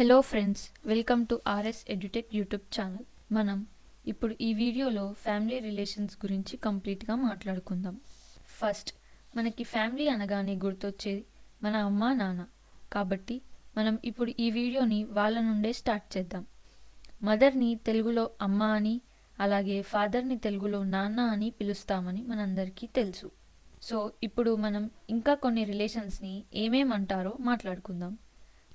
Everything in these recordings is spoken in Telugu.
Hello friends, welcome to RS edutech YouTube channel. మనం ఇప్పుడు ఈ వీడియోలో ఫ్యామిలీ రిలేషన్స్ గురించి కంప్లీట్గా మాట్లాడుకుందాం. ఫస్ట్, మనకి ఫ్యామిలీ అనగానే గుర్తొచ్చేది మన అమ్మ నాన్న. కాబట్టి మనం ఇప్పుడు ఈ వీడియోని వాళ్ళ నుండే స్టార్ట్ చేద్దాం. మదర్ని తెలుగులో అమ్మ అని, అలాగే ఫాదర్ని తెలుగులో నాన్న అని పిలుస్తామని మనందరికీ తెలుసు. సో ఇప్పుడు మనం ఇంకా కొన్ని రిలేషన్స్ని ఏమేమంటారో మాట్లాడుకుందాం.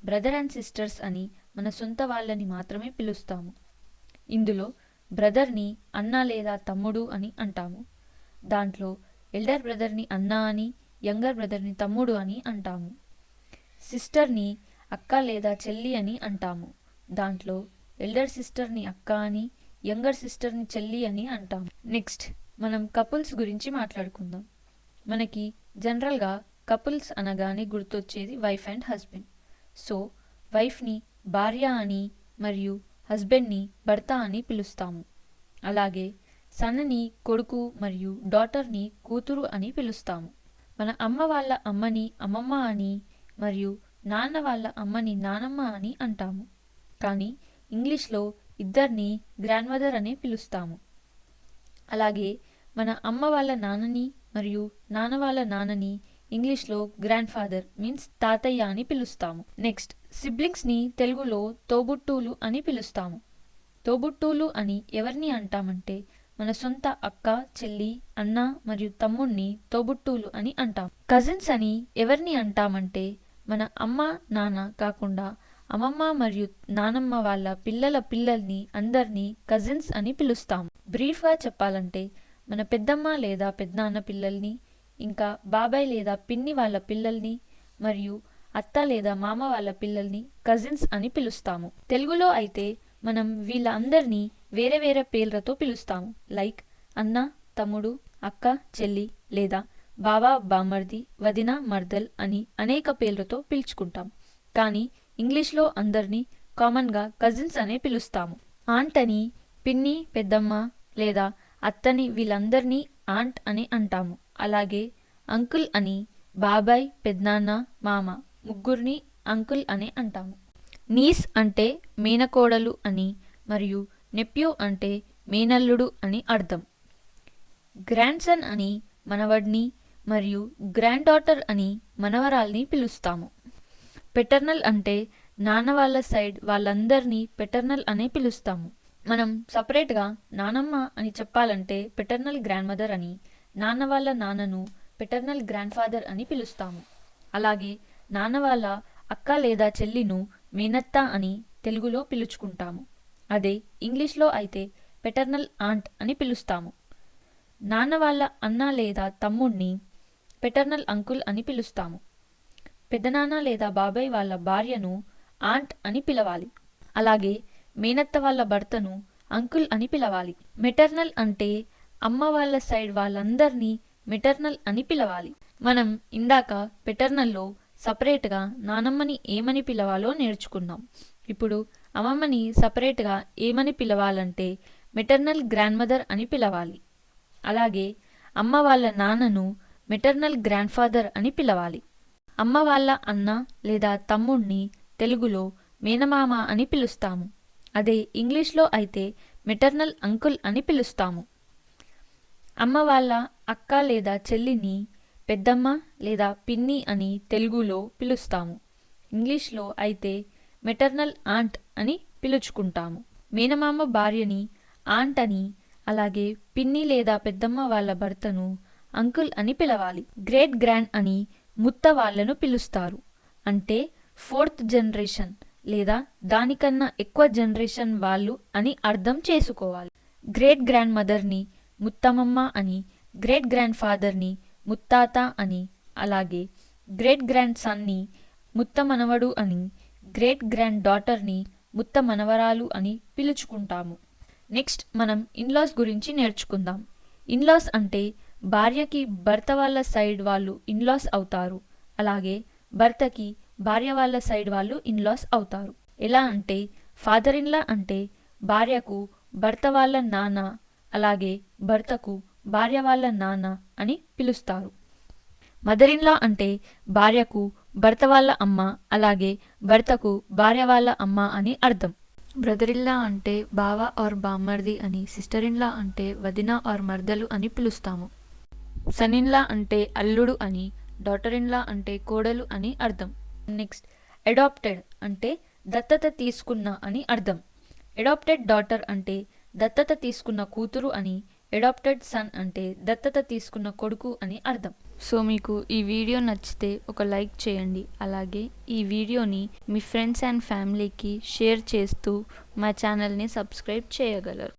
బ్రదర్ అండ్ సిస్టర్స్ అని మన సొంత వాళ్ళని మాత్రమే పిలుస్తాము. ఇందులో బ్రదర్ని అన్న లేదా తమ్ముడు అని అంటాము. దాంట్లో ఎల్డర్ బ్రదర్ని అన్న అని, యంగర్ బ్రదర్ని తమ్ముడు అని అంటాము. సిస్టర్ని అక్క లేదా చెల్లి అని అంటాము. దాంట్లో ఎల్డర్ సిస్టర్ని అక్క అని, యంగర్ సిస్టర్ని చెల్లి అని అంటాము. నెక్స్ట్ మనం కపుల్స్ గురించి మాట్లాడుకుందాం. మనకి జనరల్గా కపుల్స్ అనగానే గుర్తొచ్చేది వైఫ్ అండ్ హస్బెండ్. సో వైఫ్ని భార్య అని మరియు హస్బెండ్ని భర్త అని పిలుస్తాము. అలాగే సన్ని కొడుకు మరియు డాటర్ని కూతురు అని పిలుస్తాము. మన అమ్మ వాళ్ళ అమ్మని అమ్మమ్మ అని మరియు నాన్న వాళ్ళ అమ్మని నానమ్మ అని అంటాము. కానీ ఇంగ్లీష్లో ఇద్దరిని గ్రాండ్ మదర్ అనే పిలుస్తాము. అలాగే మన అమ్మ వాళ్ళ నాన్నని మరియు నాన్న వాళ్ళ నాన్నని ఇంగ్లీష్లో గ్రాండ్ ఫాదర్ మీన్స్ తాతయ్య అని పిలుస్తాము. నెక్స్ట్, సిబ్లింగ్స్ని తెలుగులో తోబుట్టువులు అని పిలుస్తాము. తోబుట్టువులు అని ఎవరిని అంటామంటే మన సొంత అక్క, చెల్లి, అన్న మరియు తమ్ముణ్ణి తోబుట్టువులు అని అంటాం. కజిన్స్ అని ఎవరిని అంటామంటే మన అమ్మ నాన్న కాకుండా అమ్మమ్మ మరియు నానమ్మ వాళ్ళ పిల్లల పిల్లల్ని అందరినీ కజిన్స్ అని పిలుస్తాము. బ్రీఫ్గా చెప్పాలంటే మన పెద్దమ్మ లేదా పెద్దనాన్న పిల్లల్ని, ఇంకా బాబాయ్ లేదా పిన్ని వాళ్ళ పిల్లల్ని మరియు అత్త లేదా మామ వాళ్ళ పిల్లల్ని కజిన్స్ అని పిలుస్తాము. తెలుగులో అయితే మనం వీళ్ళ అందరినీ వేరే వేరే పేర్లతో పిలుస్తాము. లైక్ అన్న, తమ్ముడు, అక్క, చెల్లి లేదా బావ, బామర్ది, వదిన, మర్దల్ అని అనేక పేర్లతో పిలుచుకుంటాం. కానీ ఇంగ్లీష్లో అందరినీ కామన్గా కజిన్స్ అనే పిలుస్తాము. ఆంట్ అని, పిన్ని, పెద్దమ్మ లేదా అత్తని వీళ్ళందరినీ ఆంట్ అని అంటాము. అలాగే అంకుల్ అని బాబాయ్, పెద్దనాన్న, మామ ముగ్గురిని అంకుల్ అని అంటాము. నీస్ అంటే మేనకోడలు అని మరియు నెప్యూ అంటే మేనల్లుడు అని అర్థం. గ్రాండ్ సన్ అని మనవడిని మరియు గ్రాండ్ డాటర్ అని మనవరాల్ని పిలుస్తాము. పెటర్నల్ అంటే నాన్న వాళ్ళ సైడ్ వాళ్ళందరినీ పెటర్నల్ అనే పిలుస్తాము. మనం సపరేట్గా నానమ్మ అని చెప్పాలంటే పెటర్నల్ గ్రాండ్ మదర్ అని, నాన్న వాళ్ళ నాన్నను పెటర్నల్ గ్రాండ్ ఫాదర్ అని పిలుస్తాము. అలాగే నాన్న వాళ్ళ అక్క లేదా చెల్లిను మేనత్త అని తెలుగులో పిలుచుకుంటాము. అదే ఇంగ్లీష్లో అయితే పెటర్నల్ ఆంట్ అని పిలుస్తాము. నాన్న వాళ్ళ అన్న లేదా తమ్ముడిని పెటర్నల్ అంకుల్ అని పిలుస్తాము. పెద్దనాన్న లేదా బాబాయ్ వాళ్ళ భార్యను ఆంట్ అని పిలవాలి. అలాగే మేనత్త వాళ్ళ భర్తను అంకుల్ అని పిలవాలి. మెటర్నల్ అంటే అమ్మ వాళ్ళ సైడ్ వాళ్ళందరినీ మెటర్నల్ అని పిలవాలి. మనం ఇందాక పెటర్నల్లో సపరేట్గా నానమ్మని ఏమని పిలవాలో నేర్చుకున్నాం. ఇప్పుడు అమ్మమ్మని సపరేట్గా ఏమని పిలవాలంటే మెటర్నల్ గ్రాండ్ మదర్ అని పిలవాలి. అలాగే అమ్మ వాళ్ళ నాన్నను మెటర్నల్ గ్రాండ్ ఫాదర్ అని పిలవాలి. అమ్మ వాళ్ళ అన్న లేదా తమ్ముణ్ణి తెలుగులో మేనమామ అని పిలుస్తాము. అదే ఇంగ్లీష్లో అయితే మెటర్నల్ అంకుల్ అని పిలుస్తాము. అమ్మ వాళ్ళ అక్క లేదా చెల్లిని పెద్దమ్మ లేదా పిన్ని అని తెలుగులో పిలుస్తాము. ఇంగ్లీష్లో అయితే మెటర్నల్ ఆంట్ అని పిలుచుకుంటాము. మేనమామ భార్యని ఆంట్ అని, అలాగే పిన్ని లేదా పెద్దమ్మ వాళ్ళ భర్తను అంకుల్ అని పిలవాలి. గ్రేట్ గ్రాండ్ అని ముత్త వాళ్ళను పిలుస్తారు. అంటే 4th జనరేషన్ లేదా దానికన్నా ఎక్కువ జనరేషన్ వాళ్ళు అని అర్థం చేసుకోవాలి. గ్రేట్ గ్రాండ్ మదర్ని ముత్తమమ్మ అని, గ్రేట్ గ్రాండ్ ఫాదర్ని ముత్తాత అని, అలాగే గ్రేట్ గ్రాండ్ సన్ని ముత్త మనవడు అని, గ్రేట్ గ్రాండ్ డాటర్ని ముత్త మనవరాలు అని పిలుచుకుంటాము. నెక్స్ట్ మనం ఇన్లాస్ గురించి నేర్చుకుందాం. ఇన్లాస్ అంటే భార్యకి భర్త వాళ్ళ సైడ్ వాళ్ళు ఇన్లాస్ అవుతారు. అలాగే భర్తకి భార్య వాళ్ళ సైడ్ వాళ్ళు ఇన్లాస్ అవుతారు. ఎలా అంటే ఫాదర్ ఇన్లా అంటే భార్యకు భర్త వాళ్ళ నాన్న, అలాగే భర్తకు భార్య వాళ్ళ నాన్న అని పిలుస్తారు. మదర్ ఇన్లా అంటే భార్యకు భర్త వాళ్ళ అమ్మ, అలాగే భర్తకు భార్య వాళ్ళ అమ్మ అని అర్థం. బ్రదర్ ఇన్ లా అంటే బావ ఆర్ బామ్మర్ది అని, సిస్టర్ ఇన్ లా అంటే వదిన ఆర్ మర్దలు అని పిలుస్తాము. సన్ ఇన్ లా అంటే అల్లుడు అని, డాటర్ ఇన్ లా అంటే కోడలు అని అర్థం. నెక్స్ట్, అడాప్టెడ్ అంటే దత్తత తీసుకున్న అని అర్థం. అడాప్టెడ్ డాటర్ అంటే దత్తత తీసుకున్న కూతురు అని, అడాప్టెడ్ సన్ అంటే దత్తత తీసుకున్న కొడుకు అని అర్థం. సో మీకు ఈ వీడియో నచ్చితే ఒక లైక్ చేయండి. అలాగే ఈ వీడియోని మీ ఫ్రెండ్స్ అండ్ ఫ్యామిలీకి షేర్ చేస్తూ మా ఛానల్ని సబ్స్క్రైబ్ చేయగలరు.